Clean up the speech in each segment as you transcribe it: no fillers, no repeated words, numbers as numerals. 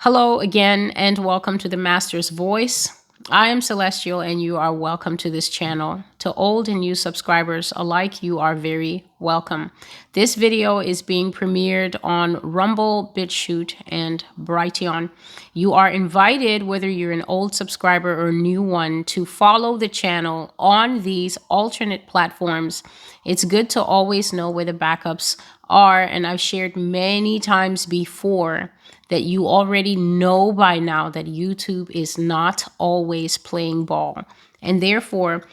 Hello again, and welcome to the Master's Voice. I am Celestial, and you are welcome to this channel. To old and new subscribers alike, you are very welcome. This video is being premiered on Rumble, BitChute, and Brighteon. You are invited, whether you're an old subscriber or a new one, to follow the channel on these alternate platforms. It's good to always know where the backups are, and I've shared many times before that you already know by now that YouTube is not always playing ball. And therefore,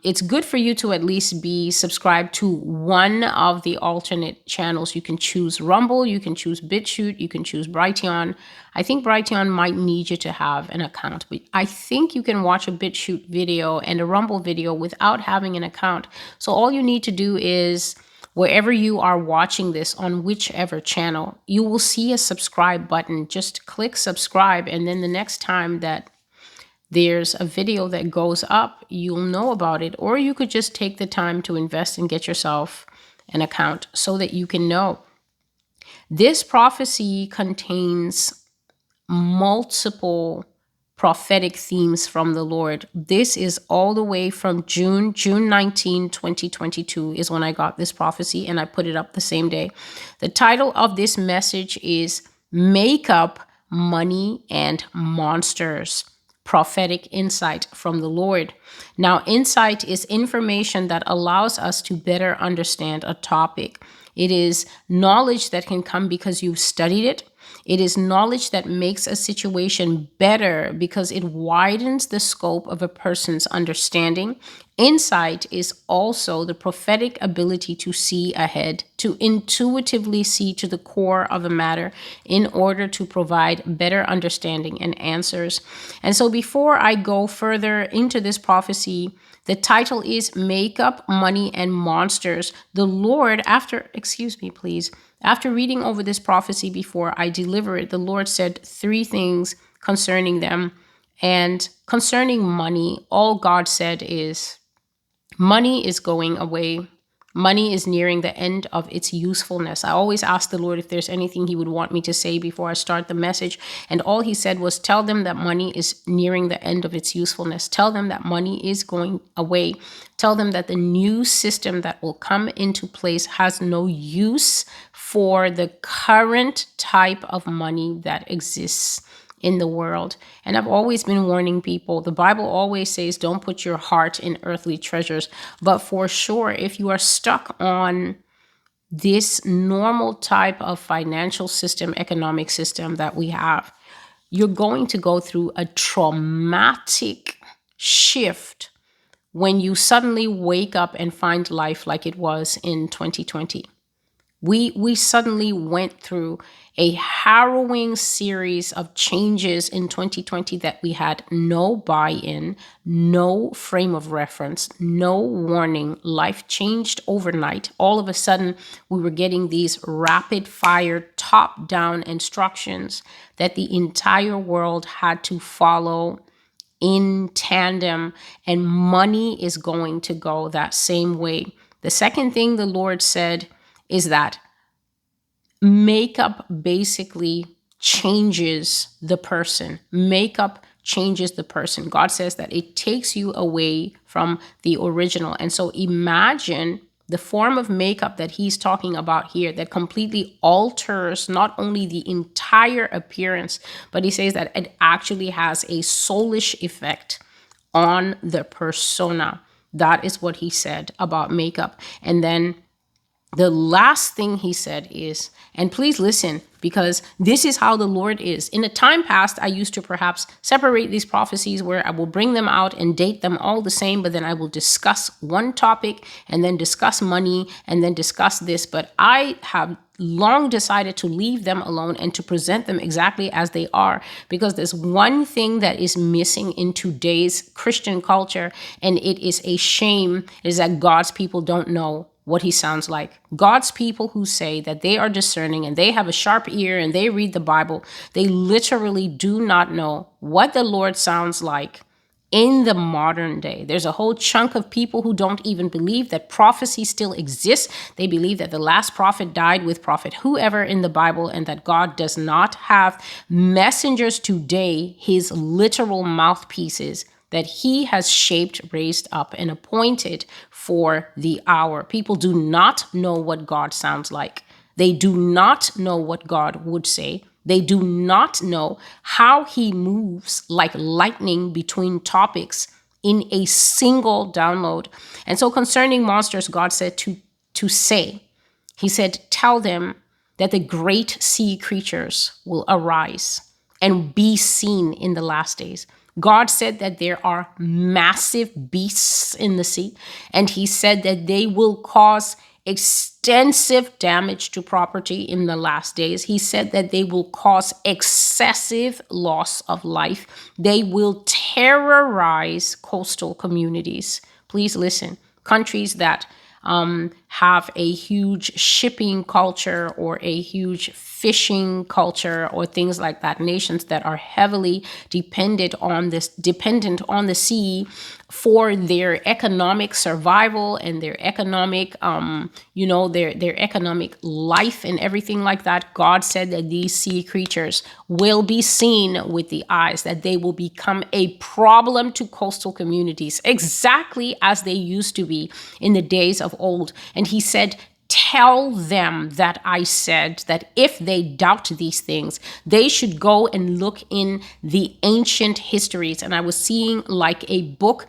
it's good for you to at least be subscribed to one of the alternate channels. You can choose Rumble, you can choose BitChute, you can choose Brighteon. I think Brighteon might need you to have an account, but I think you can watch a BitChute video and a Rumble video without having an account. So all you need to do is, wherever you are watching this, on whichever channel, you will see a subscribe button. Just click subscribe, and then the next time that there's a video that goes up, you'll know about it. Or you could just take the time to invest and get yourself an account so that you can know. This prophecy contains multiple prophetic themes from the Lord. This is all the way from June 19, 2022 is when I got this prophecy, and I put it up the same day. The title of this message is Makeup, Money, and Monsters. Prophetic insight from the Lord. Now, insight is information that allows us to better understand a topic. It is knowledge that can come because you've studied it. It is knowledge that makes a situation better because it widens the scope of a person's understanding. Insight is also the prophetic ability to see ahead, to intuitively see to the core of a matter in order to provide better understanding and answers. And so before I go further into this prophecy, the title is Makeup, Money, and Monsters. The Lord, after reading over this prophecy before I deliver it, the Lord said three things concerning them. And concerning money, all God said is, money is going away. Money is nearing the end of its usefulness. I always ask the Lord if there's anything he would want me to say before I start the message. And all he said was, tell them that money is nearing the end of its usefulness. Tell them that money is going away. Tell them that the new system that will come into place has no use for the current type of money that exists in the world. And I've always been warning people. The Bible always says, don't put your heart in earthly treasures. But for sure, if you are stuck on this normal type of financial system, economic system that we have, you're going to go through a traumatic shift when you suddenly wake up and find life like it was in 2020. We suddenly went through a harrowing series of changes in 2020 that we had no buy-in, no frame of reference, no warning. Life changed overnight. All of a sudden, we were getting these rapid-fire, top-down instructions that the entire world had to follow in tandem, and money is going to go that same way. The second thing the Lord said is that makeup basically changes the person. Makeup changes the person. God says that it takes you away from the original. And so imagine the form of makeup that he's talking about here that completely alters not only the entire appearance, but he says that it actually has a soulish effect on the persona. That is what he said about makeup. And then the last thing he said is, and please listen, because this is how the Lord is. In the time past, I used to perhaps separate these prophecies where I will bring them out and date them all the same, but then I will discuss one topic and then discuss money and then discuss this. But I have long decided to leave them alone and to present them exactly as they are, because there's one thing that is missing in today's Christian culture, and it is a shame, is that God's people don't know what he sounds like. God's people who say that they are discerning and they have a sharp ear and they read the Bible, they literally do not know what the Lord sounds like in the modern day. There's a whole chunk of people who don't even believe that prophecy still exists. They believe that the last prophet died with prophet whoever in the Bible, and that God does not have messengers today, his literal mouthpieces, that he has shaped, raised up, and appointed for the hour. People do not know what God sounds like. They do not know what God would say. They do not know how he moves like lightning between topics in a single download. And so concerning monsters, God said to say, he said, tell them that the great sea creatures will arise and be seen in the last days. God said that there are massive beasts in the sea, and he said that they will cause extensive damage to property in the last days. He said that they will cause excessive loss of life. They will terrorize coastal communities. Please listen. Countries that have a huge shipping culture or a huge fishing culture or things like that, nations that are heavily dependent on the sea for their economic survival and their economic their economic life and everything like that. God said that these sea creatures will be seen with the eyes, that they will become a problem to coastal communities, exactly as they used to be in the days of old. And he said, tell them that I said that if they doubt these things, they should go and look in the ancient histories. And I was seeing like a book,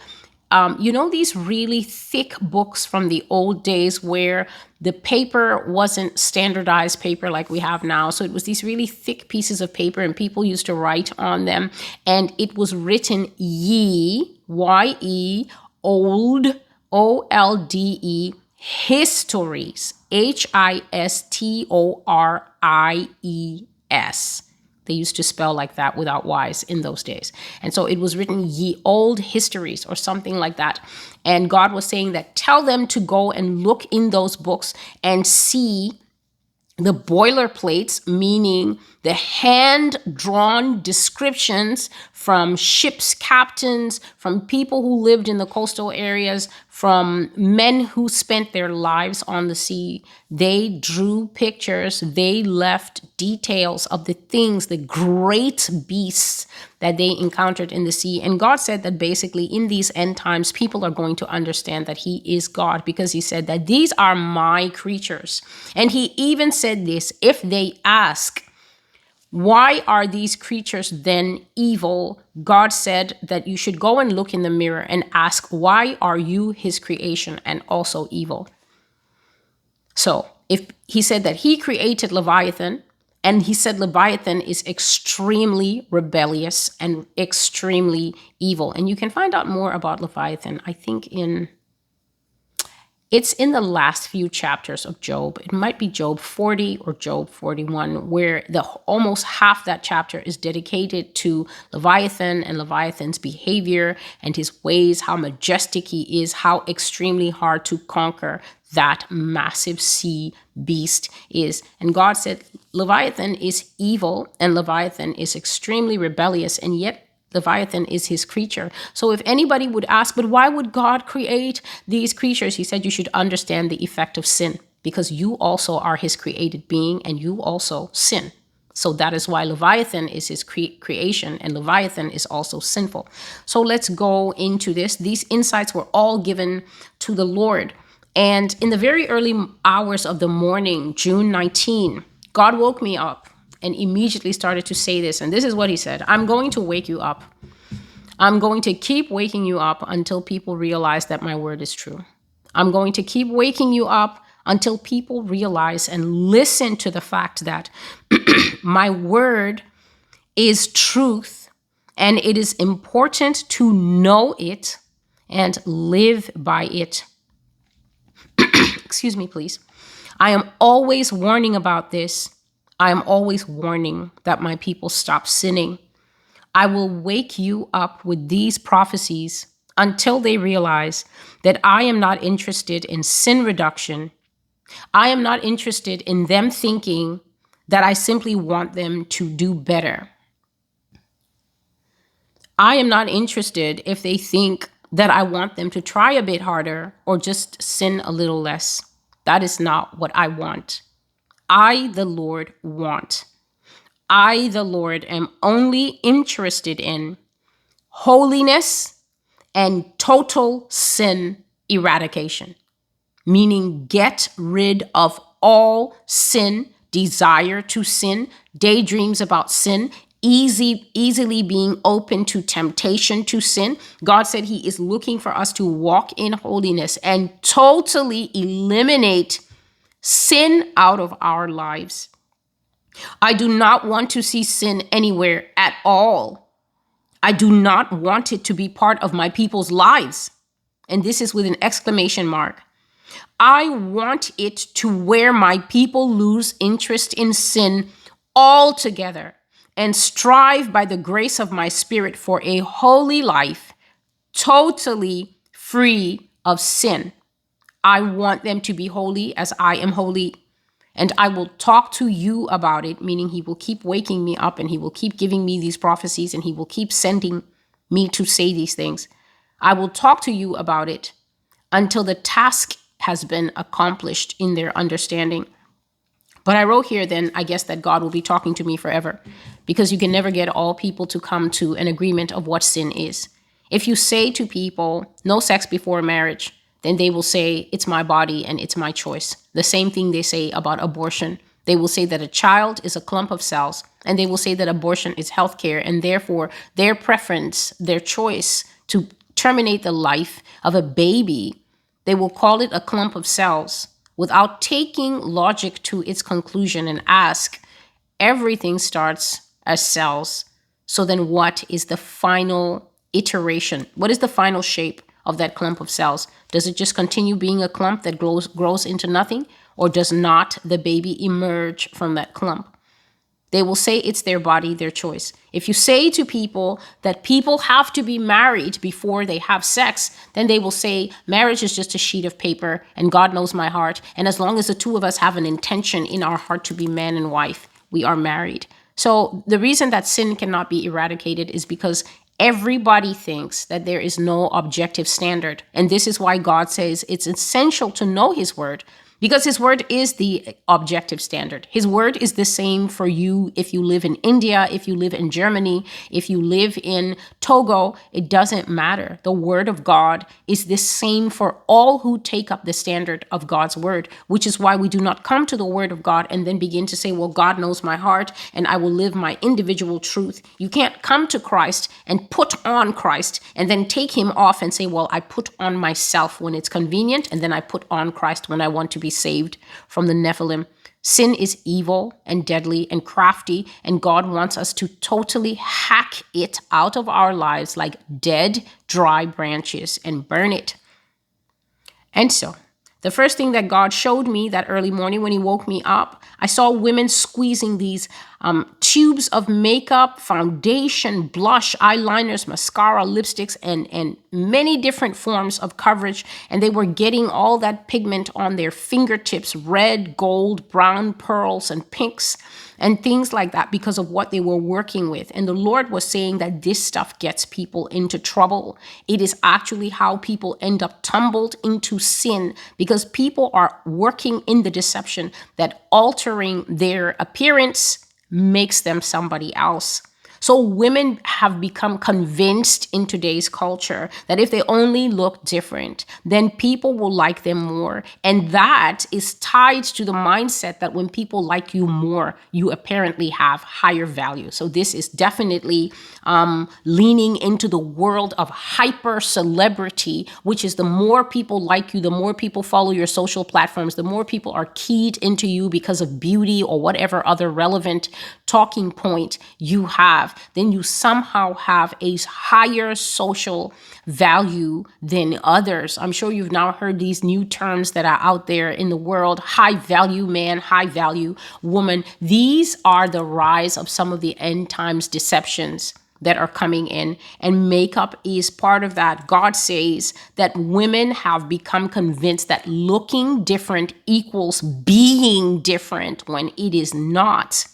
these really thick books from the old days where the paper wasn't standardized paper like we have now. So it was these really thick pieces of paper, and people used to write on them. And it was written Y-E, old, O-L-D-E, histories, Histories. They used to spell like that without Y's in those days. And so it was written ye old histories or something like that. And God was saying that tell them to go and look in those books and see the boilerplates, meaning the hand-drawn descriptions from ships' captains, from people who lived in the coastal areas, from men who spent their lives on the sea. They drew pictures, they left details of the things, the great beasts that they encountered in the sea. And God said that basically in these end times, people are going to understand that he is God, because he said that these are my creatures. And he even said this, if they ask, why are these creatures then evil? God said that you should go and look in the mirror and ask, why are you his creation and also evil? So if he said that he created Leviathan, and he said Leviathan is extremely rebellious and extremely evil. And you can find out more about Leviathan, I think it's in the last few chapters of Job. It might be Job 40 or Job 41, where almost half that chapter is dedicated to Leviathan and Leviathan's behavior and his ways, how majestic he is, how extremely hard to conquer that massive sea beast is. And God said Leviathan is evil and Leviathan is extremely rebellious, and yet Leviathan is his creature. So if anybody would ask, but why would God create these creatures? He said you should understand the effect of sin, because you also are his created being and you also sin. So that is why Leviathan is his creation, and Leviathan is also sinful. So let's go into this. These insights were all given to the Lord. And in the very early hours of the morning, June 19, God woke me up and immediately started to say this. And this is what he said: I'm going to wake you up. I'm going to keep waking you up until people realize that my word is true. I'm going to keep waking you up until people realize and listen to the fact that my word is truth, and it is important to know it and live by it. Excuse me, please. I am always warning about this. I am always warning that my people stop sinning. I will wake you up with these prophecies until they realize that I am not interested in sin reduction. I am not interested in them thinking that I simply want them to do better. I am not interested if they think that I want them to try a bit harder or just sin a little less. That is not what I want. I, the Lord, want. I, the Lord, am only interested in holiness and total sin eradication, meaning get rid of all sin, desire to sin, daydreams about sin, easily being open to temptation to sin. God said he is looking for us to walk in holiness and totally eliminate sin out of our lives. I do not want to see sin anywhere at all. I do not want it to be part of my people's lives. And this is with an exclamation mark. I want it to where my people lose interest in sin altogether and strive by the grace of my spirit for a holy life, totally free of sin. I want them to be holy as I am holy. And I will talk to you about it, meaning he will keep waking me up and he will keep giving me these prophecies and he will keep sending me to say these things. I will talk to you about it until the task has been accomplished in their understanding. But I wrote here then, I guess that God will be talking to me forever, because you can never get all people to come to an agreement of what sin is. If you say to people, no sex before marriage, then they will say, it's my body and it's my choice. The same thing they say about abortion. They will say that a child is a clump of cells, and they will say that abortion is healthcare, and therefore their preference, their choice to terminate the life of a baby, they will call it a clump of cells without taking logic to its conclusion and ask, everything starts as cells. So then what is the final iteration? What is the final shape of that clump of cells? Does it just continue being a clump that grows into nothing? Or does not the baby emerge from that clump? They will say it's their body, their choice. If you say to people that people have to be married before they have sex, then they will say marriage is just a sheet of paper and God knows my heart. And as long as the two of us have an intention in our heart to be man and wife, we are married. So the reason that sin cannot be eradicated is because everybody thinks that there is no objective standard. And this is why God says it's essential to know his word, because his word is the objective standard. His word is the same for you if you live in India, if you live in Germany, if you live in Togo. It doesn't matter. The word of God is the same for all who take up the standard of God's word, which is why we do not come to the word of God and then begin to say, well, God knows my heart and I will live my individual truth. You can't come to Christ and put on Christ and then take him off and say, well, I put on myself when it's convenient and then I put on Christ when I want to be saved from the Nephilim. Sin is evil and deadly and crafty, and God wants us to totally hack it out of our lives like dead, dry branches and burn it. And so, the first thing that God showed me that early morning when he woke me up, I saw women squeezing these tubes of makeup, foundation, blush, eyeliners, mascara, lipsticks, and many different forms of coverage. And they were getting all that pigment on their fingertips, red, gold, brown, pearls, and pinks, and things like that because of what they were working with. And the Lord was saying that this stuff gets people into trouble. It is actually how people end up tumbled into sin, because people are working in the deception that altering their appearance makes them somebody else. So women have become convinced in today's culture that if they only look different, then people will like them more. And that is tied to the mindset that when people like you more, you apparently have higher value. So this is definitely leaning into the world of hyper celebrity, which is the more people like you, the more people follow your social platforms, the more people are keyed into you because of beauty or whatever other relevant talking point you have, then you somehow have a higher social value than others. I'm sure you've now heard these new terms that are out there in the world: high value man, high value woman. These are the rise of some of the end times deceptions that are coming in, and makeup is part of that. God says that women have become convinced that looking different equals being different when it is not.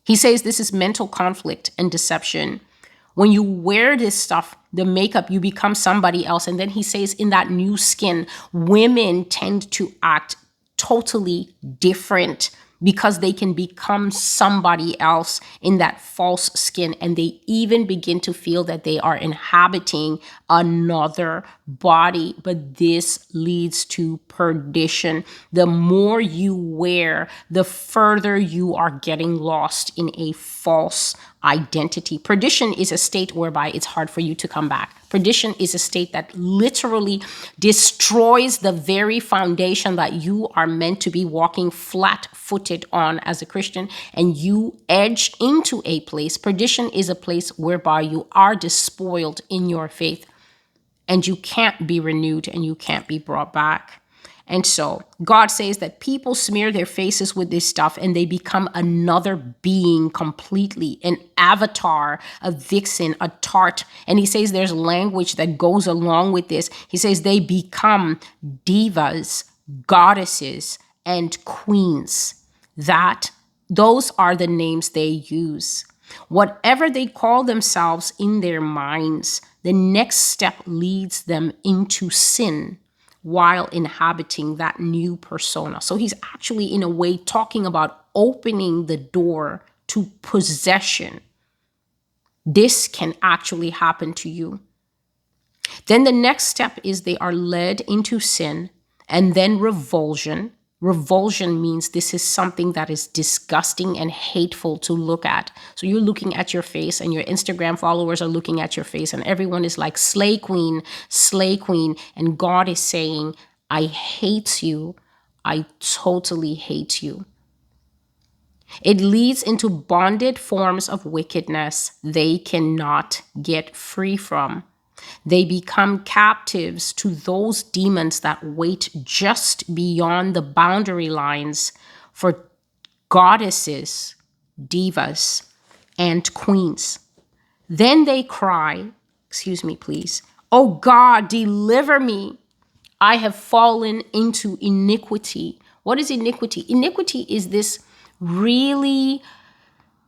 He says this is mental conflict and deception. When you wear this stuff, the makeup, you become somebody else. And then he says in that new skin, women tend to act totally different because they can become somebody else in that false skin. And they even begin to feel that they are inhabiting another body. But this leads to perdition. The more you wear, the further you are getting lost in a false identity. Perdition is a state whereby it's hard for you to come back. Perdition is a state that literally destroys the very foundation that you are meant to be walking flat-footed on as a Christian, and you edge into a place. Perdition is a place whereby you are despoiled in your faith, and you can't be renewed and you can't be brought back. And so God says that people smear their faces with this stuff and they become another being completely, an avatar, a vixen, a tart. And he says there's language that goes along with this. He says they become divas, goddesses, and queens. Those are the names they use. Whatever they call themselves in their minds, the next step leads them into sin while inhabiting that new persona. So he's actually, in a way, talking about opening the door to possession. This can actually happen to you. Then the next step is they are led into sin, and then revulsion. Revulsion means this is something that is disgusting and hateful to look at. So you're looking at your face and your Instagram followers are looking at your face and everyone is like, slay queen, slay queen. And God is saying, I hate you. I totally hate you. It leads into bonded forms of wickedness they cannot get free from. They become captives to those demons that wait just beyond the boundary lines for goddesses, divas, and queens. Then they cry, excuse me, please, "Oh God, deliver me. I have fallen into iniquity." What is iniquity? Iniquity is this really,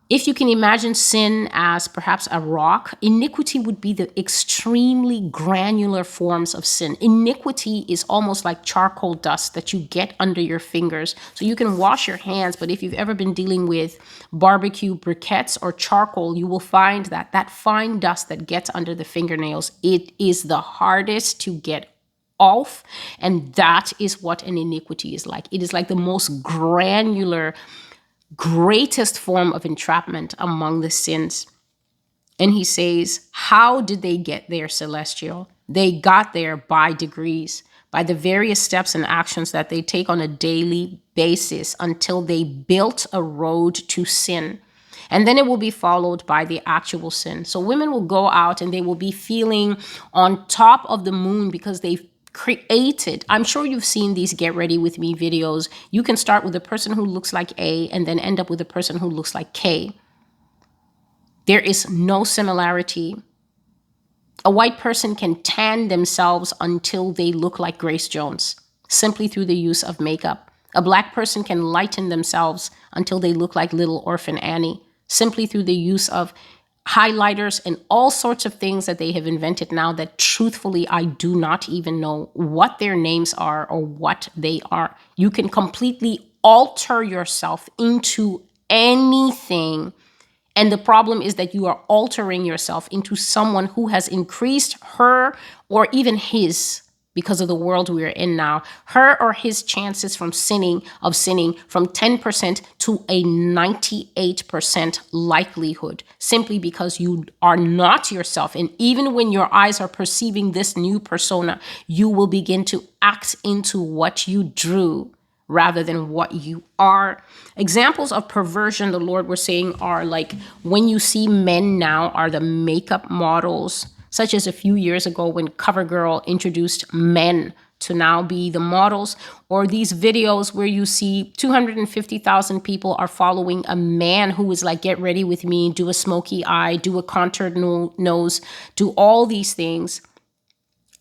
if you can imagine sin as perhaps a rock, iniquity would be the extremely granular forms of sin. Iniquity is almost like charcoal dust that you get under your fingers. So you can wash your hands, but if you've ever been dealing with barbecue briquettes or charcoal, you will find that that fine dust that gets under the fingernails, it is the hardest to get off. And that is what an iniquity is like. It is like the most granular, greatest form of entrapment among the sins. And he says, how did they get there, Celestial? They got there by degrees, by the various steps and actions that they take on a daily basis until they built a road to sin. And then it will be followed by the actual sin. So women will go out and they will be feeling on top of the moon because they've created. I'm sure you've seen these Get Ready With Me videos. You can start with a person who looks like A and then end up with a person who looks like K. There is no similarity. A white person can tan themselves until they look like Grace Jones, simply through the use of makeup. A black person can lighten themselves until they look like Little Orphan Annie, simply through the use of highlighters and all sorts of things that they have invented now that truthfully I do not even know what their names are or what they are. You can completely alter yourself into anything. And the problem is that you are altering yourself into someone who has increased her or even his, because of the world we are in now, her or his chances from sinning from 10% to a 98% likelihood, simply because you are not yourself. And even when your eyes are perceiving this new persona, you will begin to act into what you drew rather than what you are. Examples of perversion, the Lord was saying, are like when you see men now are the makeup models, such as a few years ago when CoverGirl introduced men to now be the models, or these videos where you see 250,000 people are following a man who is like, get ready with me, do a smoky eye, do a contoured nose, do all these things.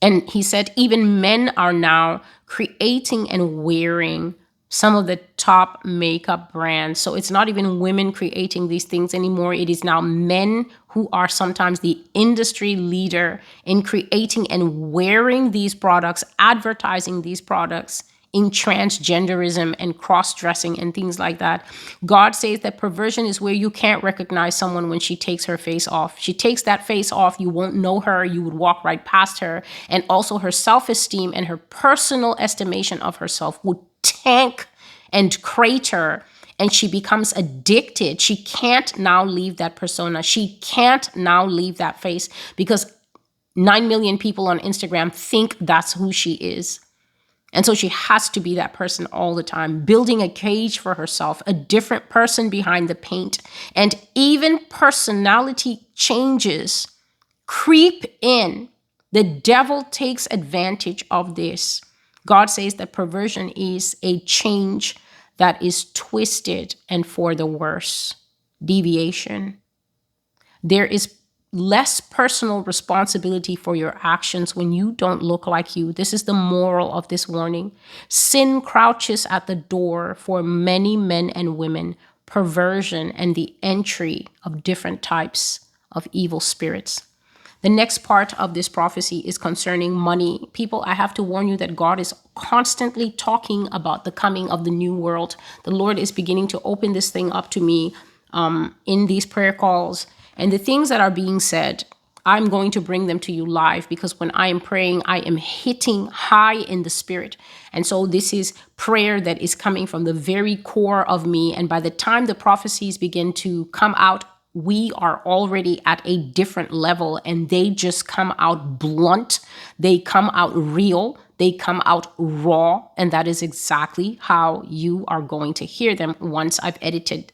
And he said even men are now creating and wearing some of the top makeup brands. So it's not even women creating these things anymore. It is now men who are sometimes the industry leader in creating and wearing these products, advertising these products in transgenderism and cross-dressing and things like that. God says that perversion is where you can't recognize someone when she takes her face off. She takes that face off, you won't know her, you would walk right past her. And also her self-esteem and her personal estimation of herself would tank and crater, and she becomes addicted. She can't now leave that persona. She can't now leave that face because 9 million people on Instagram think that's who she is. And so she has to be that person all the time, building a cage for herself, a different person behind the paint. And even personality changes creep in. The devil takes advantage of this. God says that perversion is a change that is twisted and for the worse. Deviation. There is less personal responsibility for your actions when you don't look like you. This is the moral of this warning. Sin crouches at the door for many men and women. Perversion and the entry of different types of evil spirits. The next part of this prophecy is concerning money. People, I have to warn you that God is constantly talking about the coming of the new world. The Lord is beginning to open this thing up to me in these prayer calls. And the things that are being said, I'm going to bring them to you live, because when I am praying, I am hitting high in the spirit. And so this is prayer that is coming from the very core of me. And by the time the prophecies begin to come out, we are already at a different level, and they just come out blunt. They come out real. They come out raw. And that is exactly how you are going to hear them once I've edited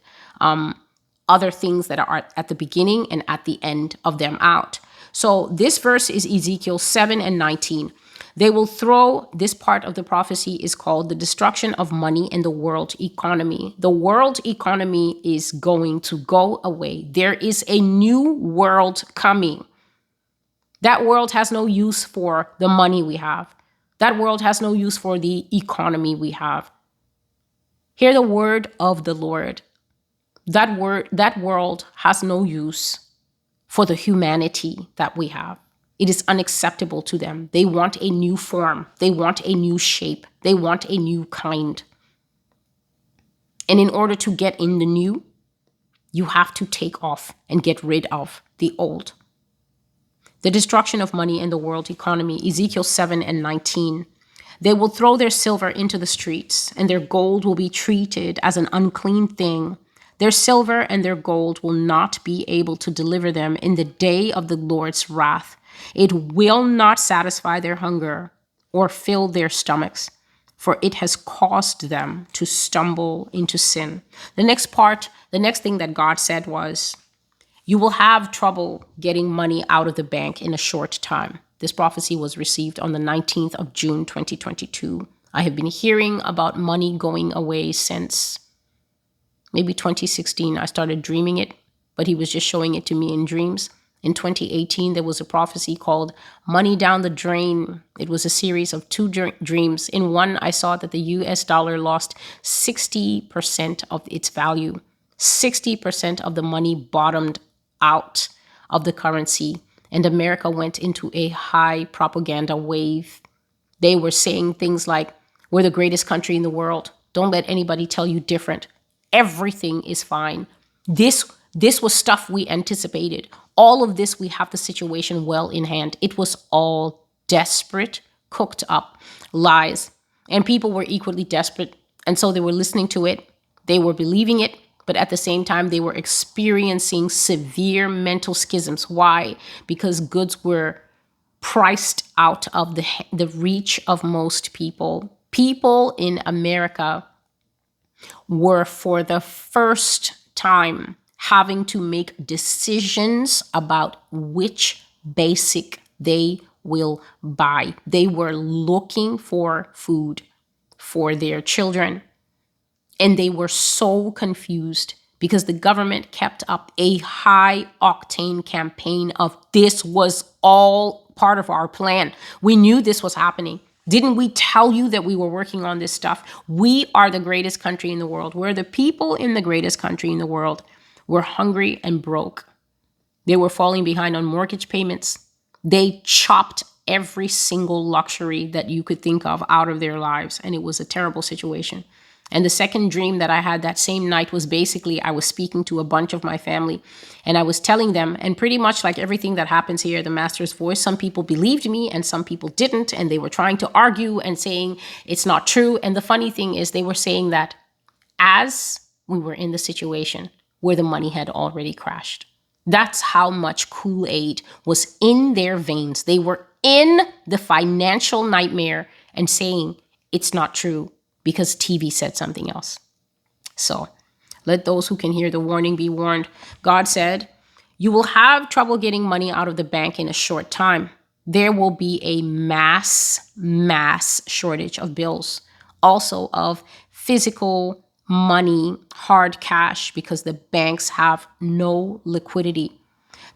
other things that are at the beginning and at the end of them out. So this verse is Ezekiel 7 and 19. They will throw, this part of the prophecy is called the destruction of money and the world economy. The world economy is going to go away. There is a new world coming. That world has no use for the money we have. That world has no use for the economy we have. Hear the word of the Lord. That world has no use for the humanity that we have. It is unacceptable to them. They want a new form. They want a new shape. They want a new kind. And in order to get in the new, you have to take off and get rid of the old. The destruction of money and the world economy, Ezekiel 7 and 19. They will throw their silver into the streets, and their gold will be treated as an unclean thing. Their silver and their gold will not be able to deliver them in the day of the Lord's wrath. It will not satisfy their hunger or fill their stomachs, for it has caused them to stumble into sin. The next thing that God said was, you will have trouble getting money out of the bank in a short time. This prophecy was received on the 19th of June, 2022. I have been hearing about money going away since maybe 2016. I started dreaming it, but he was just showing it to me in dreams. In 2018, there was a prophecy called Money Down the Drain. It was a series of two dreams. In one, I saw that the US dollar lost 60% of its value. 60% of the money bottomed out of the currency, and America went into a high propaganda wave. They were saying things like, we're the greatest country in the world. Don't let anybody tell you different. Everything is fine. This was stuff we anticipated. All of this, we have the situation well in hand. It was all desperate, cooked up lies. And people were equally desperate. And so they were listening to it. They were believing it. But at the same time, they were experiencing severe mental schisms. Why? Because goods were priced out of the reach of most people. People in America were for the first time having to make decisions about which basic they will buy. They were looking for food for their children, and they were so confused because the government kept up a high octane campaign of this was all part of our plan. We knew this was happening. Didn't we tell you that we were working on this stuff? We are the greatest country in the world. We're the people in the greatest country in the world. We're hungry and broke. They were falling behind on mortgage payments. They chopped every single luxury that you could think of out of their lives. And it was a terrible situation. And the second dream that I had that same night was basically I was speaking to a bunch of my family and I was telling them, and pretty much like everything that happens here, the master's voice, some people believed me and some people didn't. And they were trying to argue and saying it's not true. And the funny thing is they were saying that as we were in the situation where the money had already crashed. That's how much Kool-Aid was in their veins. They were in the financial nightmare and saying it's not true because TV said something else. So let those who can hear the warning be warned. God said, you will have trouble getting money out of the bank in a short time. There will be a mass shortage of bills, also of physical money, hard cash, because the banks have no liquidity.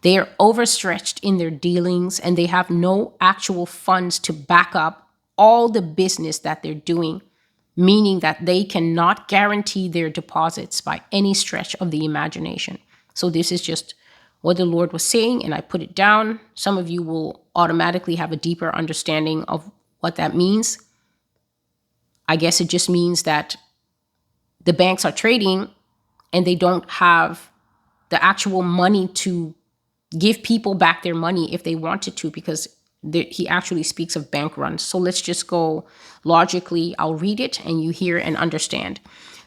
They are overstretched in their dealings and they have no actual funds to back up all the business that they're doing, meaning that they cannot guarantee their deposits by any stretch of the imagination. So this is just what the Lord was saying, and I put it down. Some of you will automatically have a deeper understanding of what that means. I guess it just means that the banks are trading and they don't have the actual money to give people back their money if they wanted to, because he actually speaks of bank runs. So let's just go logically. I'll read it and you hear and understand.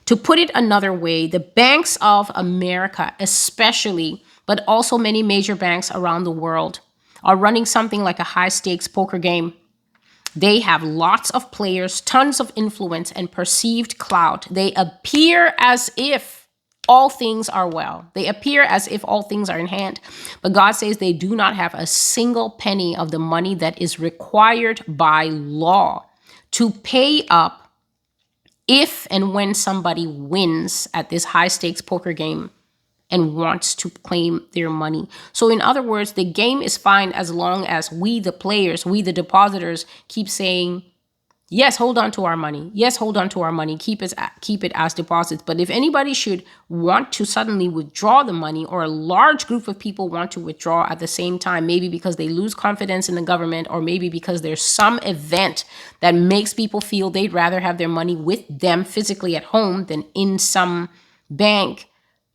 To put it another way, the banks of America, especially, but also many major banks around the world, are running something like a high stakes poker game. They have lots of players, tons of influence and perceived clout. They appear as if all things are well. They appear as if all things are in hand. But God says they do not have a single penny of the money that is required by law to pay up if and when somebody wins at this high stakes poker game and wants to claim their money. So in other words, the game is fine as long as we, the players, we, the depositors, keep saying, yes, hold on to our money. Yes, hold on to our money. Keep it as deposits. But if anybody should want to suddenly withdraw the money, or a large group of people want to withdraw at the same time, maybe because they lose confidence in the government, or maybe because there's some event that makes people feel they'd rather have their money with them physically at home than in some bank,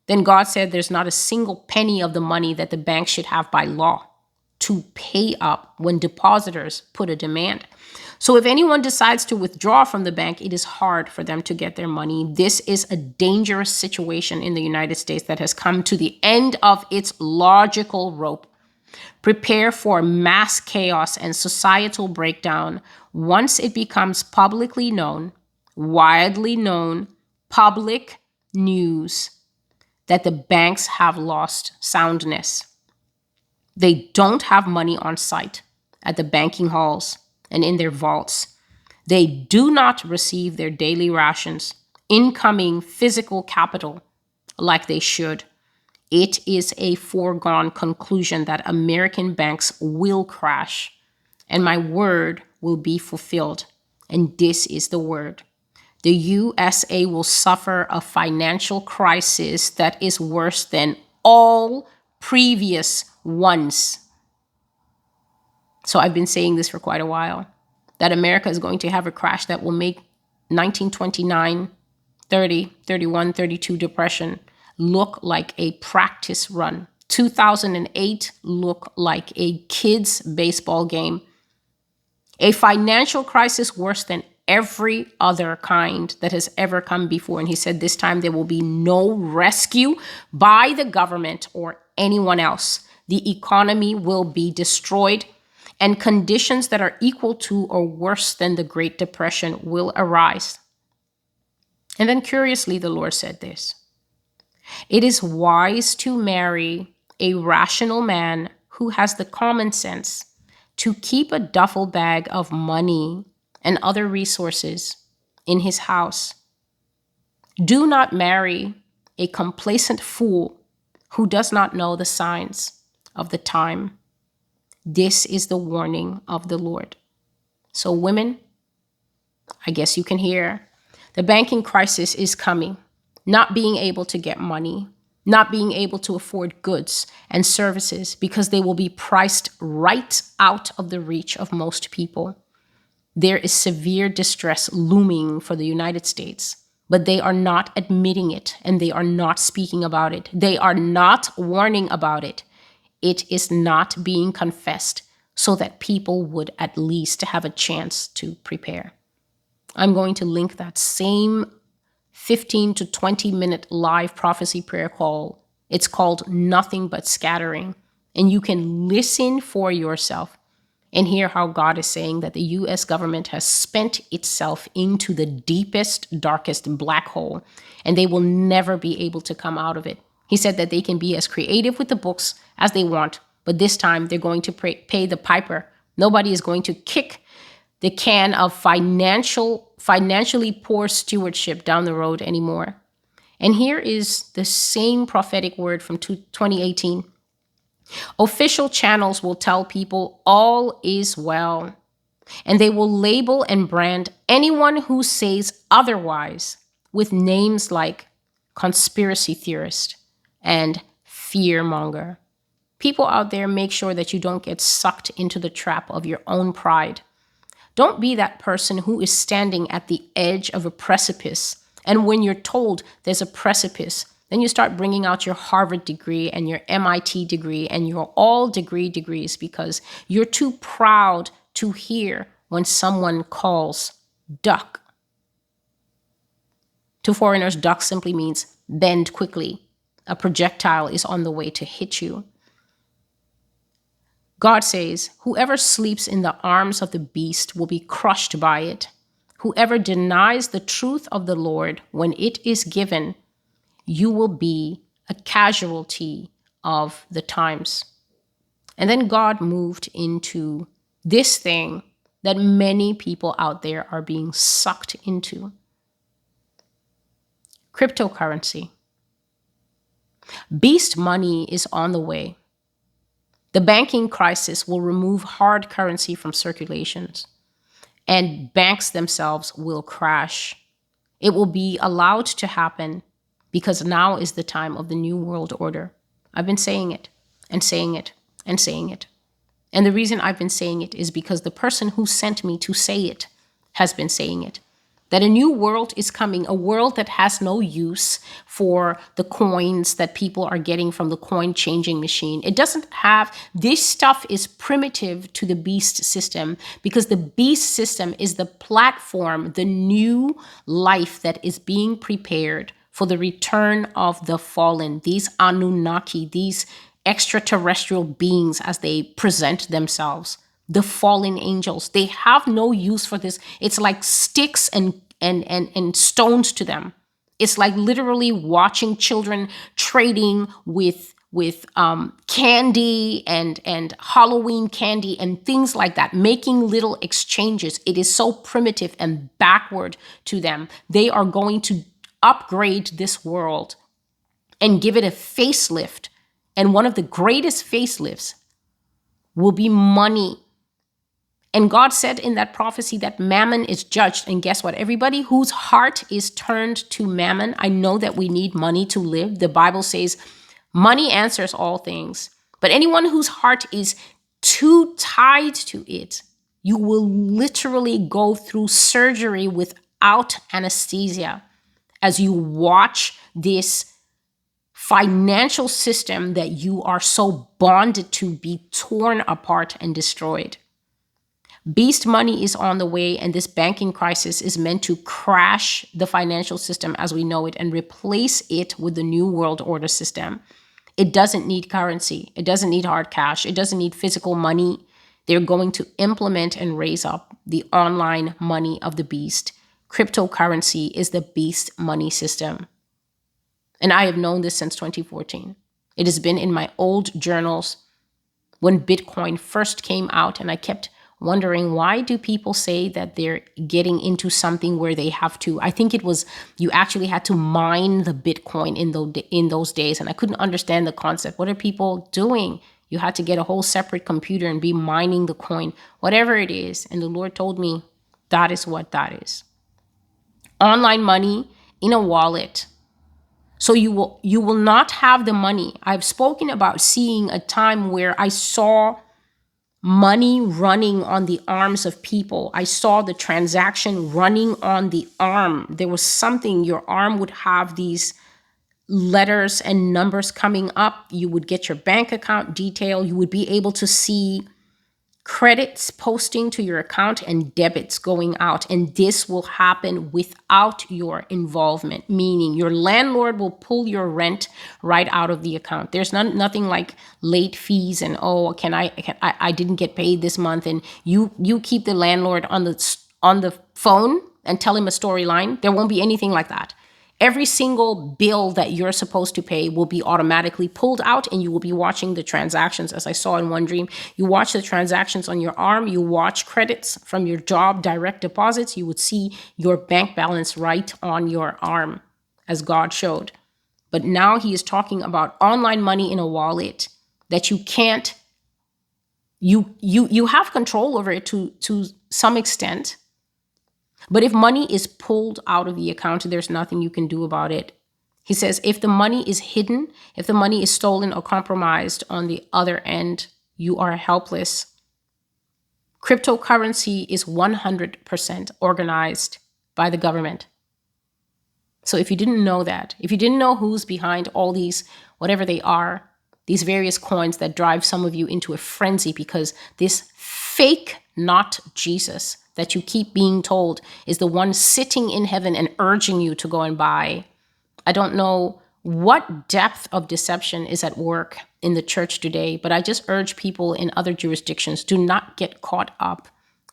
then God said there's not a single penny of the money that the bank should have by law to pay up when depositors put a demand. So if anyone decides to withdraw from the bank, it is hard for them to get their money. This is a dangerous situation in the United States that has come to the end of its logical rope. Prepare for mass chaos and societal breakdown once it becomes publicly known, widely known, public news that the banks have lost soundness. They don't have money on site at the banking halls and in their vaults. They do not receive their daily rations, incoming physical capital, like they should. It is a foregone conclusion that American banks will crash, and my word will be fulfilled. And this is the word. The USA will suffer a financial crisis that is worse than all previous ones. So I've been saying this for quite a while, that America is going to have a crash that will make 1929, 30, 31, 32 depression look like a practice run. 2008 look like a kid's baseball game. A financial crisis worse than every other kind that has ever come before. And he said this time there will be no rescue by the government or anyone else. The economy will be destroyed, and conditions that are equal to or worse than the Great Depression will arise. And then curiously, the Lord said this: it is wise to marry a rational man who has the common sense to keep a duffel bag of money and other resources in his house. Do not marry a complacent fool who does not know the signs of the time. This is the warning of the Lord. So women, I guess you can hear. The banking crisis is coming. Not being able to get money, not being able to afford goods and services because they will be priced right out of the reach of most people. There is severe distress looming for the United States, but they are not admitting it and they are not speaking about it. They are not warning about it. It is not being confessed so that people would at least have a chance to prepare. I'm going to link that same 15 to 20-minute live prophecy prayer call. It's called Nothing But Scattering, and you can listen for yourself and hear how God is saying that the US government has spent itself into the deepest, darkest black hole, and they will never be able to come out of it. He said that they can be as creative with the books as they want, but this time they're going to pay the piper. Nobody is going to kick the can of financially poor stewardship down the road anymore. And here is the same prophetic word from 2018. Official channels will tell people all is well, and they will label and brand anyone who says otherwise with names like conspiracy theorist and fearmonger. People out there, make sure that you don't get sucked into the trap of your own pride. Don't be that person who is standing at the edge of a precipice. And when you're told there's a precipice, then you start bringing out your Harvard degree and your MIT degree and your all degrees because you're too proud to hear when someone calls duck. To foreigners, duck simply means bend quickly. A projectile is on the way to hit you. God says, whoever sleeps in the arms of the beast will be crushed by it. Whoever denies the truth of the Lord when it is given, you will be a casualty of the times. And then God moved into this thing that many people out there are being sucked into. Cryptocurrency. Beast money is on the way. The banking crisis will remove hard currency from circulations, and banks themselves will crash. It will be allowed to happen because now is the time of the new world order. I've been saying it and saying it and saying it. And the reason I've been saying it is because the person who sent me to say it has been saying it. That a new world is coming, a world that has no use for the coins that people are getting from the coin changing machine. It doesn't have, this stuff is primitive to the beast system because the beast system is the platform, the new life that is being prepared for the return of the fallen, these Anunnaki, these extraterrestrial beings as they present themselves. The fallen angels, they have no use for this. It's like sticks and stones to them. It's like literally watching children trading with candy and Halloween candy and things like that, making little exchanges. It is so primitive and backward to them. They are going to upgrade this world and give it a facelift. And one of the greatest facelifts will be money. And God said in that prophecy that mammon is judged. And guess what? Everybody whose heart is turned to mammon, I know that we need money to live. The Bible says money answers all things. But anyone whose heart is too tied to it, you will literally go through surgery without anesthesia as you watch this financial system that you are so bonded to be torn apart and destroyed. Beast money is on the way, and this banking crisis is meant to crash the financial system as we know it and replace it with the new world order system. It doesn't need currency. It doesn't need hard cash. It doesn't need physical money. They're going to implement and raise up the online money of the beast. Cryptocurrency is the beast money system. And I have known this since 2014. It has been in my old journals when Bitcoin first came out, and I kept wondering, why do people say that they're getting into something where they have to, I think it was, you actually had to mine the Bitcoin in those days. And I couldn't understand the concept. What are people doing? You had to get a whole separate computer and be mining the coin, whatever it is. And the Lord told me, That is what that is. Online money in a wallet. So you will not have the money. I've spoken about seeing a time where I saw money running on the arms of people. I saw the transaction running on the arm. There was something, your arm would have these letters and numbers coming up. You would get your bank account detail. You would be able to see credits posting to your account and debits going out. And this will happen without your involvement, meaning your landlord will pull your rent right out of the account. There's nothing like late fees and, oh, I didn't get paid this month. And you keep the landlord on the phone and tell him a storyline. There won't be anything like that. Every single bill that you're supposed to pay will be automatically pulled out, and you will be watching the transactions. As I saw in one dream, you watch the transactions on your arm, you watch credits from your job, direct deposits, you would see your bank balance right on your arm, as God showed. But now he is talking about online money in a wallet that you can't, you have control over it to some extent. But if money is pulled out of the account, there's nothing you can do about it. He says, if the money is hidden, if the money is stolen or compromised on the other end, you are helpless. Cryptocurrency is 100% organized by the government. So if you didn't know that, if you didn't know who's behind all these, whatever they are, these various coins that drive some of you into a frenzy because this fake, not Jesus, that you keep being told is the one sitting in heaven and urging you to go and buy. I don't know what depth of deception is at work in the church today, but I just urge people in other jurisdictions, do not get caught up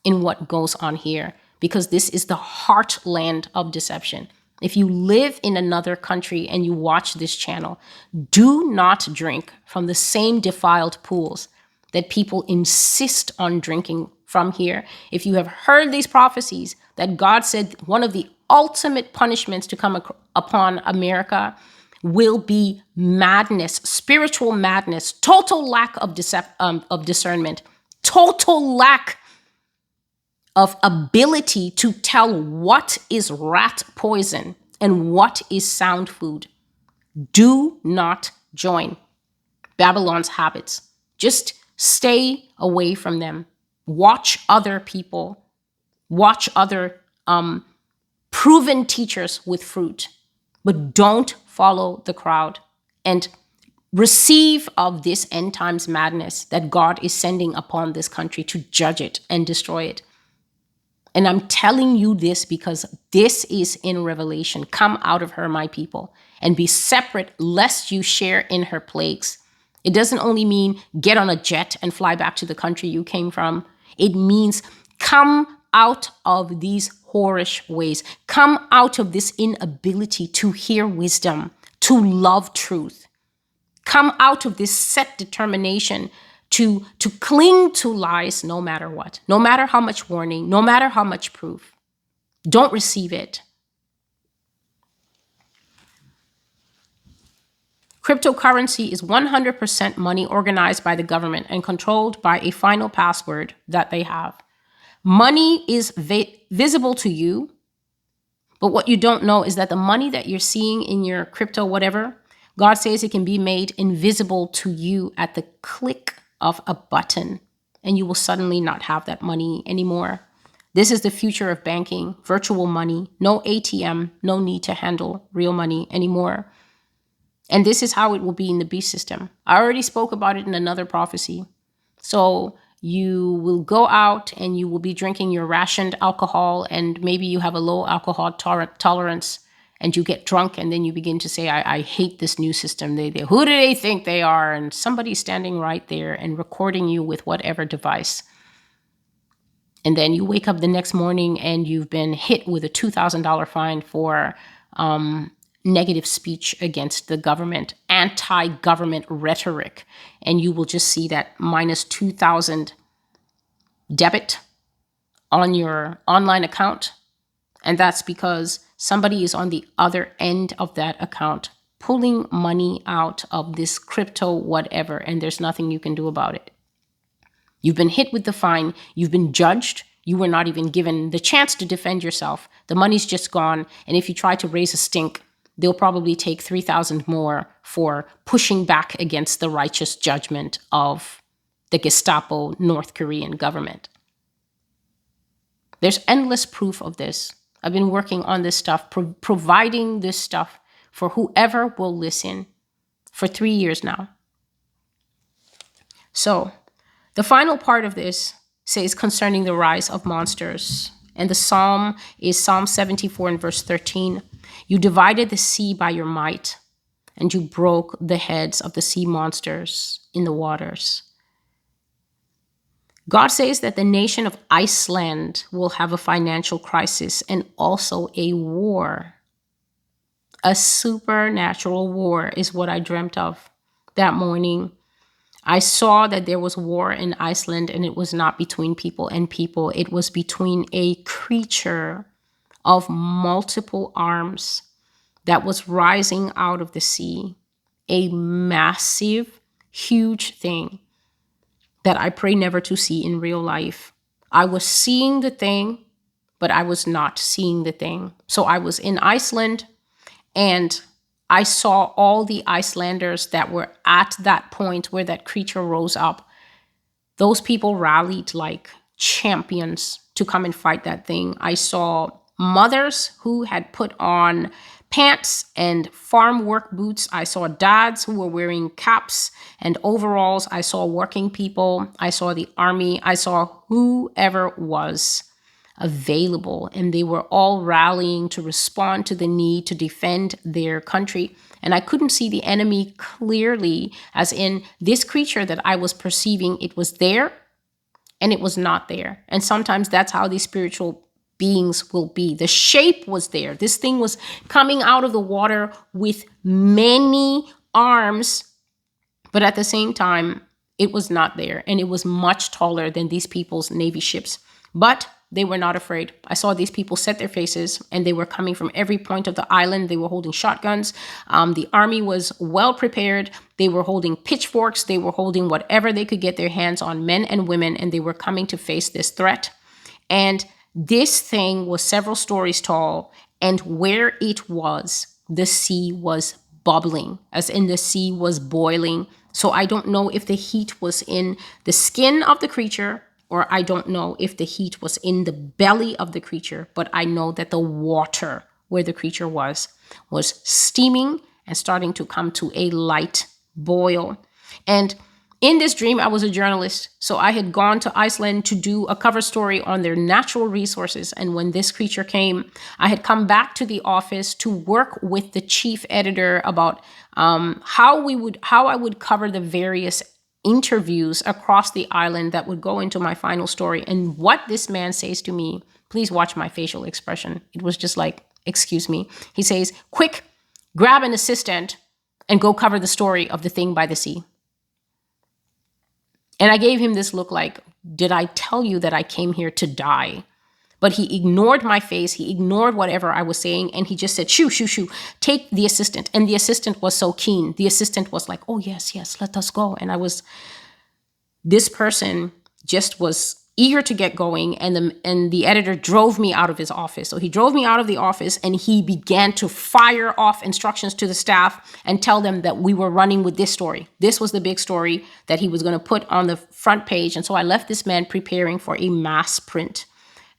in what goes on here, because this is the heartland of deception. If you live in another country and you watch this channel, do not drink from the same defiled pools that people insist on drinking from here. If you have heard these prophecies that God said one of the ultimate punishments to come upon America will be madness, spiritual madness, total lack of discernment, total lack of ability to tell what is rat poison and what is sound food. Do not join Babylon's habits. Just stay away from them. Watch other people. Watch other proven teachers with fruit. But don't follow the crowd. And receive of this end times madness that God is sending upon this country to judge it and destroy it. And I'm telling you this because this is in Revelation. Come out of her, my people, and be separate, lest you share in her plagues. It doesn't only mean get on a jet and fly back to the country you came from. It means come out of these whorish ways. Come out of this inability to hear wisdom, to love truth. Come out of this set determination to cling to lies no matter what, no matter how much warning, no matter how much proof. Don't receive it. Cryptocurrency is 100% money organized by the government and controlled by a final password that they have. Money is visible to you, but what you don't know is that the money that you're seeing in your crypto, whatever, God says it can be made invisible to you at the click of a button, and you will suddenly not have that money anymore. This is the future of banking, virtual money, no ATM, no need to handle real money anymore. And this is how it will be in the beast system. I already spoke about it in another prophecy. So you will go out and you will be drinking your rationed alcohol, and maybe you have a low alcohol tolerance, and you get drunk, and then you begin to say, I hate this new system. Who do they think they are? And somebody's standing right there and recording you with whatever device. And then you wake up the next morning and you've been hit with a $2,000 fine for negative speech against the government, anti-government rhetoric. And you will just see that minus 2,000 debit on your online account. And that's because somebody is on the other end of that account pulling money out of this crypto whatever, and there's nothing you can do about it. You've been hit with the fine. You've been judged. You were not even given the chance to defend yourself. The money's just gone. And if you try to raise a stink, they'll probably take 3,000 more for pushing back against the righteous judgment of the Gestapo North Korean government. There's endless proof of this. I've been working on this stuff, providing this stuff for whoever will listen for 3 years now. So the final part of this says concerning the rise of monsters. And the psalm is Psalm 74 and verse 13. You divided the sea by your might, and you broke the heads of the sea monsters in the waters. God says that the nation of Iceland will have a financial crisis and also a war. A supernatural war is what I dreamt of that morning. I saw that there was war in Iceland, and it was not between people and people. It was between a creature of multiple arms that was rising out of the sea. A massive, huge thing that I pray never to see in real life. I was seeing the thing, but I was not seeing the thing. So I was in Iceland, and I saw all the Icelanders that were at that point where that creature rose up. Those people rallied like champions to come and fight that thing. I saw mothers who had put on pants and farm work boots. I saw dads who were wearing caps and overalls. I saw working people. I saw the army. I saw whoever was available, and they were all rallying to respond to the need to defend their country. And I couldn't see the enemy clearly, as in this creature that I was perceiving, it was there and it was not there. And sometimes that's how these spiritual beings will be. The shape was there. This thing was coming out of the water with many arms, but at the same time, it was not there. And it was much taller than these people's Navy ships. But they were not afraid. I saw these people set their faces, and they were coming from every point of the island. They were holding shotguns. The army was well prepared. They were holding pitchforks. They were holding whatever they could get their hands on, men and women, and they were coming to face this threat. And this thing was several stories tall, and where it was, the sea was bubbling, as in the sea was boiling. So I don't know if the heat was in the skin of the creature, or I don't know if the heat was in the belly of the creature, but I know that the water where the creature was steaming and starting to come to a light boil. And in this dream, I was a journalist. So I had gone to Iceland to do a cover story on their natural resources. And when this creature came, I had come back to the office to work with the chief editor about how I would cover the various interviews across the island that would go into my final story. And what this man says to me, please watch my facial expression. It was just like, excuse me. He says, quick, grab an assistant and go cover the story of the thing by the sea. And I gave him this look like, did I tell you that I came here to die? But he ignored my face. He ignored whatever I was saying. And he just said, shoo, shoo, shoo, take the assistant. And the assistant was so keen. The assistant was like, oh, yes, let us go. And this person just was eager to get going. And the editor drove me out of his office. So he drove me out of the office, and he began to fire off instructions to the staff and tell them that we were running with this story. This was the big story that he was going to put on the front page. And so I left this man preparing for a mass print.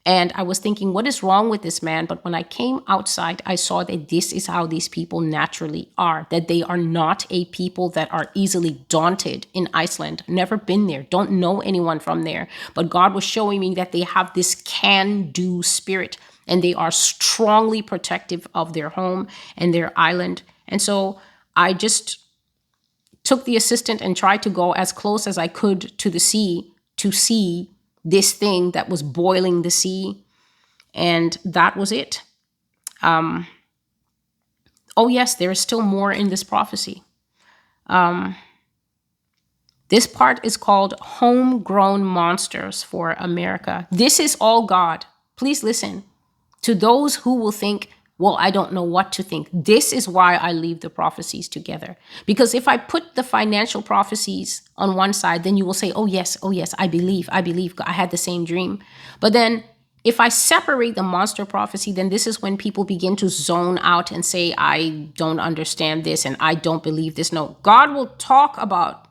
And I was thinking, what is wrong with this man? But when I came outside, I saw that this is how these people naturally are, that they are not a people that are easily daunted in Iceland. Never been there, don't know anyone from there. But God was showing me that they have this can-do spirit, and they are strongly protective of their home and their island. And so I just took the assistant and tried to go as close as I could to the sea to see this thing that was boiling the sea. And that was it. Oh, yes, there is still more in this prophecy. This part is called Homegrown Monsters for America. This is all God. Please listen. To those who will think well, I don't know what to think. This is why I leave the prophecies together. Because if I put the financial prophecies on one side, then you will say, oh yes, I believe, I had the same dream. But then if I separate the monster prophecy, then this is when people begin to zone out and say, I don't understand this and I don't believe this. No, God will talk about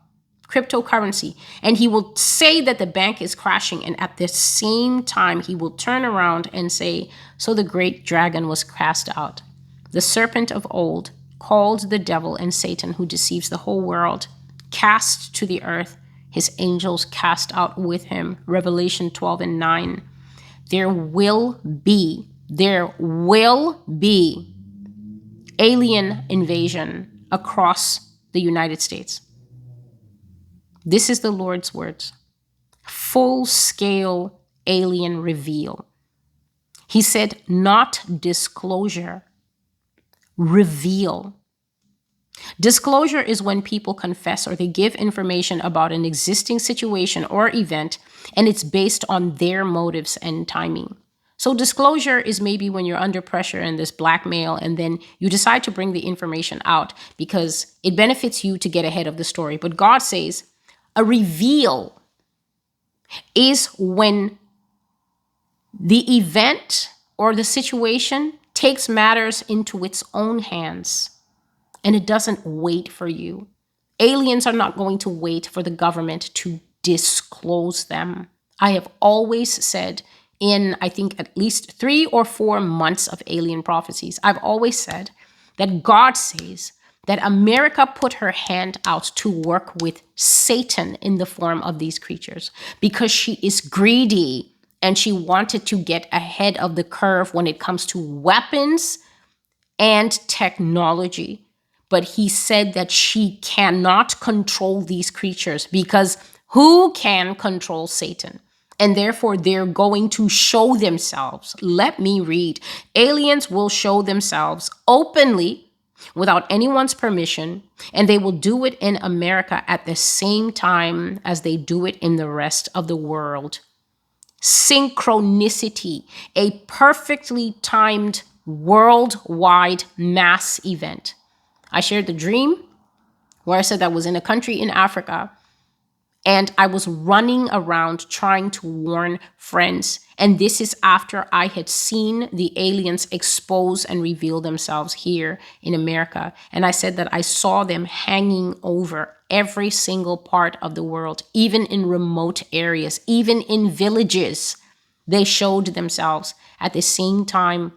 cryptocurrency and he will say that the bank is crashing, and at the same time he will turn around and say, so the great dragon was cast out, the serpent of old, called the devil and Satan, who deceives the whole world, cast to the earth, his angels cast out with him. Revelation 12:9. There will be alien invasion across the United States. This is the Lord's words. Full-scale alien reveal. He said, not disclosure, reveal. Disclosure is when people confess or they give information about an existing situation or event, and it's based on their motives and timing. So disclosure is maybe when you're under pressure and there's blackmail, and then you decide to bring the information out because it benefits you to get ahead of the story. But God says a reveal is when the event or the situation takes matters into its own hands and it doesn't wait for you. Aliens are not going to wait for the government to disclose them. I have always said in, I think, at least 3 or 4 months of alien prophecies, I've always said that God says that America put her hand out to work with Satan in the form of these creatures because she is greedy and she wanted to get ahead of the curve when it comes to weapons and technology. But he said that she cannot control these creatures because who can control Satan? And therefore, they're going to show themselves. Let me read. Aliens will show themselves openly without anyone's permission, and they will do it in America at the same time as they do it in the rest of the world. Synchronicity, a perfectly timed worldwide mass event. I shared the dream where I said I was in a country in Africa and I was running around trying to warn friends. And this is after I had seen the aliens expose and reveal themselves here in America. And I said that I saw them hanging over every single part of the world, even in remote areas, even in villages. They showed themselves at the same time.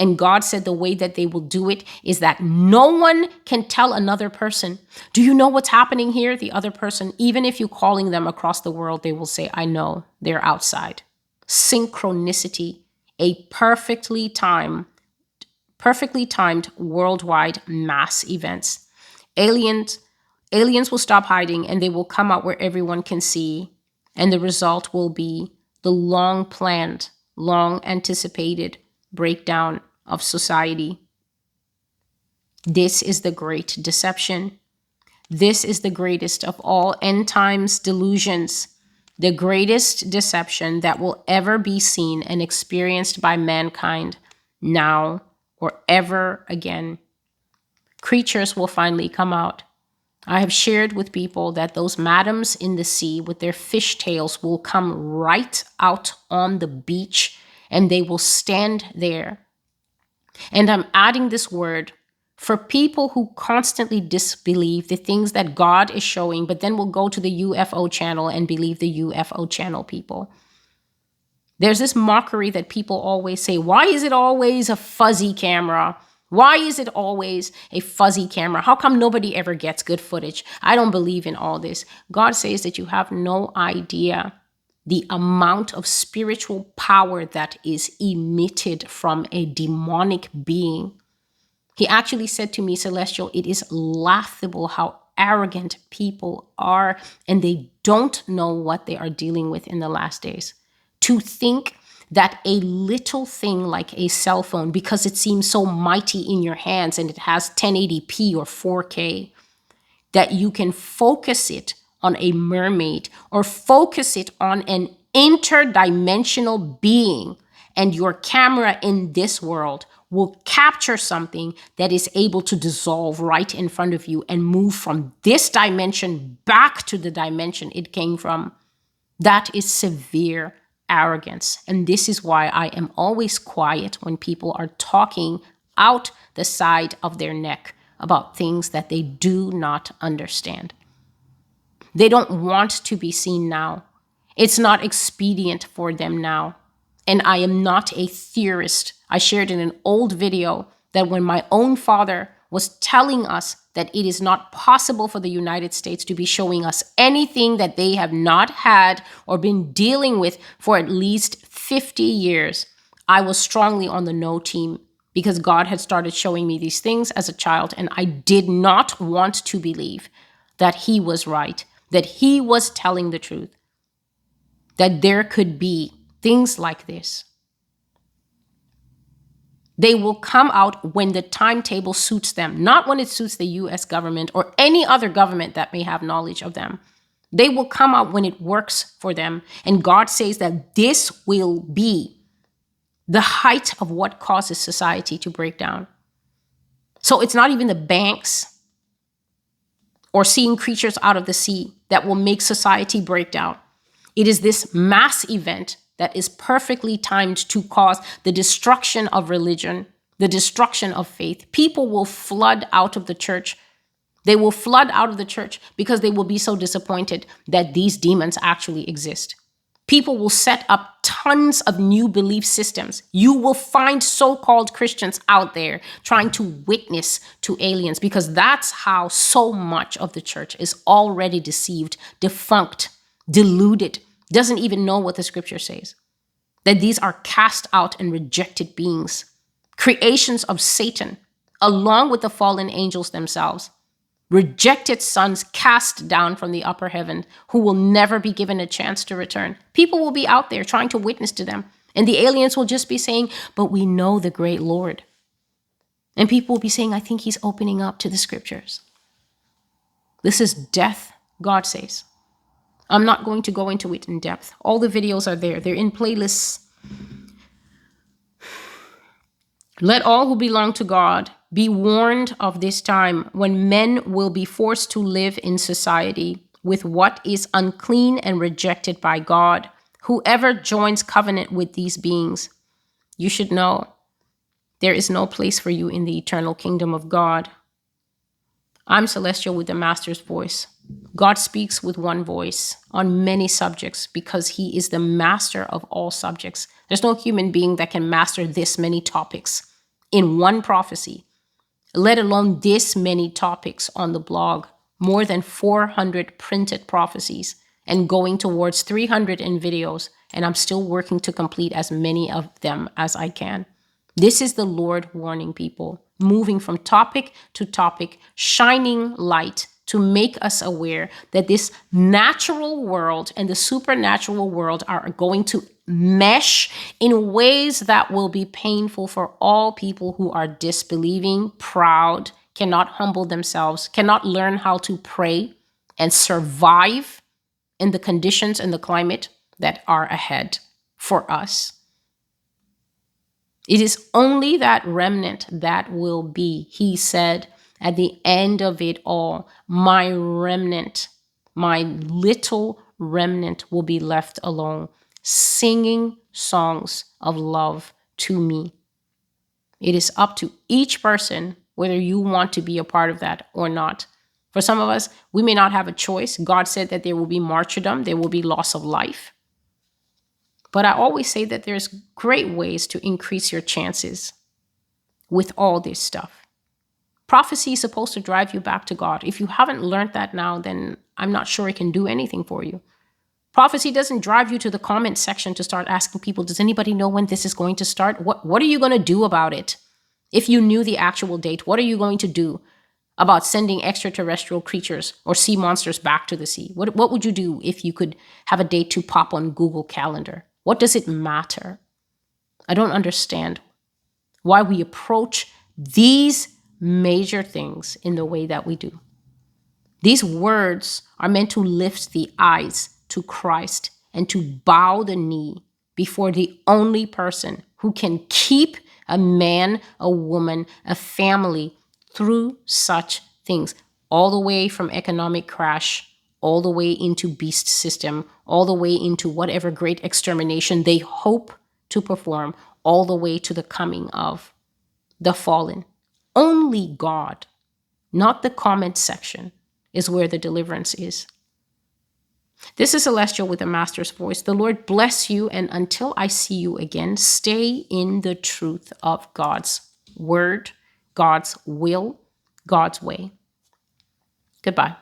And God said the way that they will do it is that no one can tell another person, do you know what's happening here? The other person, even if you're calling them across the world, they will say, I know, they're outside. Synchronicity, a perfectly timed worldwide mass events. Aliens will stop hiding and they will come out where everyone can see. And the result will be the long planned, long anticipated breakdown of society. This is the great deception. This is the greatest of all end times delusions, the greatest deception that will ever be seen and experienced by mankind now or ever again. Creatures will finally come out. I have shared with people that those madams in the sea with their fishtails will come right out on the beach and they will stand there. And I'm adding this word for people who constantly disbelieve the things that God is showing, but then will go to the UFO channel and believe the UFO channel people. There's this mockery that people always say, why is it always a fuzzy camera? Why is it always a fuzzy camera? How come nobody ever gets good footage? I don't believe in all this. God says that you have no idea the amount of spiritual power that is emitted from a demonic being. He actually said to me, Celestial, it is laughable how arrogant people are, and they don't know what they are dealing with in the last days. To think that a little thing like a cell phone, because it seems so mighty in your hands and it has 1080p or 4K, that you can focus it on a mermaid or focus it on an interdimensional being, and your camera in this world will capture something that is able to dissolve right in front of you and move from this dimension back to the dimension it came from. That is severe arrogance. And this is why I am always quiet when people are talking out the side of their neck about things that they do not understand. They don't want to be seen now. It's not expedient for them now. And I am not a theorist. I shared in an old video that when my own father was telling us that it is not possible for the United States to be showing us anything that they have not had or been dealing with for at least 50 years, I was strongly on the no team because God had started showing me these things as a child, and I did not want to believe that he was right, that he was telling the truth, that there could be things like this. They will come out when the timetable suits them, not when it suits the US government or any other government that may have knowledge of them. They will come out when it works for them. And God says that this will be the height of what causes society to break down. So it's not even the banks or seeing creatures out of the sea that will make society break down. It is this mass event that is perfectly timed to cause the destruction of religion, the destruction of faith. People will flood out of the church. They will flood out of the church because they will be so disappointed that these demons actually exist. People will set up tons of new belief systems. You will find so-called Christians out there trying to witness to aliens because that's how so much of the church is already deceived, defunct, deluded, doesn't even know what the scripture says. That these are cast out and rejected beings, creations of Satan, along with the fallen angels themselves. Rejected sons cast down from the upper heaven who will never be given a chance to return. People will be out there trying to witness to them. And the aliens will just be saying, but we know the great Lord. And people will be saying, I think he's opening up to the scriptures. This is death, God says. I'm not going to go into it in depth. All the videos are there. They're in playlists. Let all who belong to God be warned of this time when men will be forced to live in society with what is unclean and rejected by God. Whoever joins covenant with these beings, you should know there is no place for you in the eternal kingdom of God. I'm Celestial with the Master's voice. God speaks with one voice on many subjects because he is the master of all subjects. There's no human being that can master this many topics in one prophecy, let alone this many topics on the blog, more than 400 printed prophecies and going towards 300 in videos. And I'm still working to complete as many of them as I can. This is the Lord warning people, moving from topic to topic, shining light to make us aware that this natural world and the supernatural world are going to mesh in ways that will be painful for all people who are disbelieving, proud, cannot humble themselves, cannot learn how to pray and survive in the conditions and the climate that are ahead for us. It is only that remnant that will be, he said, at the end of it all, my remnant, my little remnant will be left alone, singing songs of love to me. It is up to each person whether you want to be a part of that or not. For some of us, we may not have a choice. God said that there will be martyrdom, there will be loss of life. But I always say that there's great ways to increase your chances with all this stuff. Prophecy is supposed to drive you back to God. If you haven't learned that now, then I'm not sure it can do anything for you. Prophecy doesn't drive you to the comment section to start asking people, does anybody know when this is going to start? What are you going to do about it? If you knew the actual date, what are you going to do about sending extraterrestrial creatures or sea monsters back to the sea? What would you do if you could have a date to pop on Google Calendar? What does it matter? I don't understand why we approach these major things in the way that we do. These words are meant to lift the eyes to Christ and to bow the knee before the only person who can keep a man, a woman, a family through such things, all the way from economic crash, all the way into beast system, all the way into whatever great extermination they hope to perform, all the way to the coming of the fallen. Only God, not the comment section, is where the deliverance is. This is Celestial with a Master's Voice. The Lord bless you, and until I see you again, stay in the truth of God's word, God's will, God's way. Goodbye.